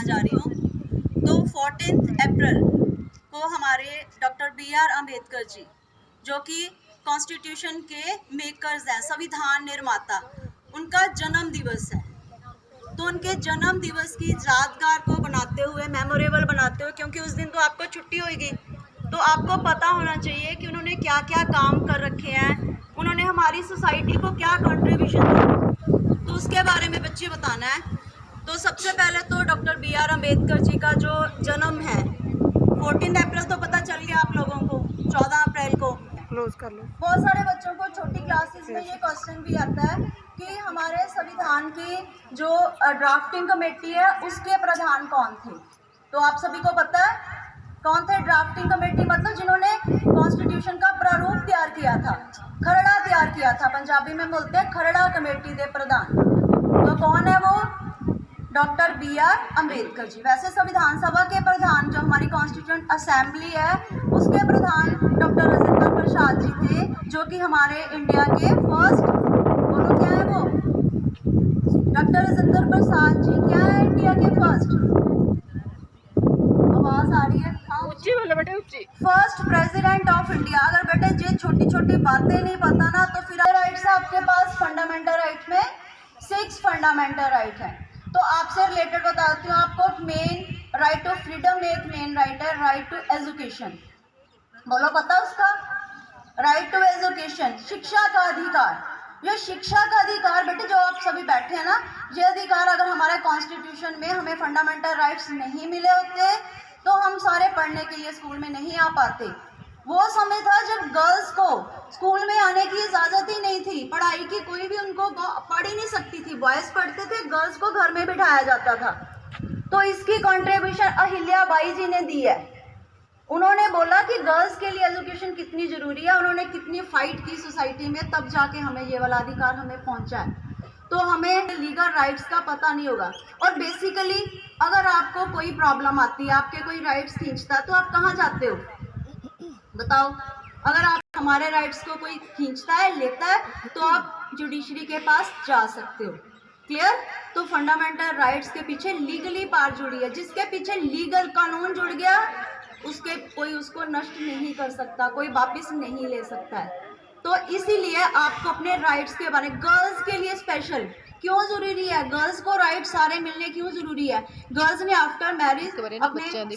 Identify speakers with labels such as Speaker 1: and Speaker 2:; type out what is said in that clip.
Speaker 1: जा रही हूँ। तो 14 अप्रैल को हमारे डॉक्टर BR अम्बेडकर जी, जो कि कॉन्स्टिट्यूशन के मेकर्स हैं, संविधान निर्माता, उनका जन्म दिवस है। तो उनके जन्म दिवस की यादगार को बनाते हुए, मेमोरेबल बनाते हुए, क्योंकि उस दिन तो आपको छुट्टी होगी, तो आपको पता होना चाहिए कि उन्होंने क्या क्या काम कर रखे हैं, उन्होंने हमारी सोसाइटी को क्या कंट्रीब्यूशन दिया, तो उसके बारे में बच्चे बताना है। तो सबसे पहले तो डॉक्टर BR अम्बेडकर जी का जो जन्म है 14 अप्रैल तो पता चल गया आप लोगों को, 14 अप्रैल को
Speaker 2: क्लोज कर लो।
Speaker 1: बहुत सारे बच्चों को छोटी क्लासेस में ये क्वेश्चन भी आता है कि हमारे संविधान की जो ड्राफ्टिंग कमेटी है उसके प्रधान कौन थे। तो आप सभी को पता है कौन थे ड्राफ्टिंग कमेटी, मतलब जिन्होंने कॉन्स्टिट्यूशन का प्रारूप तैयार किया था, खरड़ा तैयार किया था, पंजाबी में बोलते हैं खरड़ा कमेटी के प्रधान। तो कौन है वो? Doctor BR Ambedkar ji. वैसे संविधान सभा के प्रधान, जो हमारी कॉन्स्टिट्यूंट असेंबली है, उसके प्रधान डॉक्टर राजेंद्र प्रसाद जी थे, जो कि हमारे इंडिया के फर्स्ट, बोलो क्या है वो? डॉक्टर राजेंद्र प्रसाद जी क्या है इंडिया के फर्स्ट? आवाज आ रही है?
Speaker 2: ऊंची बोलो बेटे, ऊंची।
Speaker 1: First president of India. अगर बेटे ये छोटी छोटी बातें नहीं पता ना, तो फिर राइट्स आपके पास फंडामेंटल राइट में 6 फंडामेंटल राइट है। तो आपसे रिलेटेड बताती हूँ आपको। मेन राइट टू फ्रीडम एक मेन राइट है, राइट टू एजुकेशन। बोलो पता उसका? राइट टू एजुकेशन, शिक्षा का अधिकार। ये शिक्षा का अधिकार बेटे जो आप सभी बैठे हैं ना, ये अधिकार अगर हमारे कॉन्स्टिट्यूशन में हमें फंडामेंटल राइट्स नहीं मिले होते तो हम सारे पढ़ने के लिए स्कूल में नहीं आ पाते। वो समय था जब गर्ल्स को स्कूल में आने की इजाज़त ही नहीं थी, पढ़ाई की कोई भी उनको पढ़ ही नहीं सकती थी, बॉयज़ पढ़ते थे, गर्ल्स को घर में बिठाया जाता था। तो इसकी कंट्रीब्यूशन अहिल्या बाई जी ने दी है। उन्होंने बोला कि गर्ल्स के लिए एजुकेशन कितनी ज़रूरी है, उन्होंने कितनी फाइट की सोसाइटी में, तब जाके हमें ये वाला अधिकार हमें पहुंचा है। तो हमें लीगल राइट्स का पता नहीं होगा। और बेसिकली अगर आपको कोई प्रॉब्लम आती है, आपके कोई राइट्स खींचता है, तो आप कहाँ जाते हो बताओ? अगर आप हमारे राइट्स को कोई खींचता है, लेता है, तो आप जुडिशरी के पास जा सकते हो। क्लियर? तो फंडामेंटल राइट्स के पीछे लीगली पार जुड़ी है। जिसके पीछे लीगल कानून जुड़ गया उसके कोई उसको नष्ट नहीं कर सकता, कोई वापस नहीं ले सकता है। तो इसीलिए आपको अपने राइट्स के बारे में, गर्ल्स के लिए स्पेशल क्यों जरूरी है, गर्ल्स को राइट सारे मिलने क्यों जरूरी है? गर्ल्स ने आफ्टर मैरिज अपने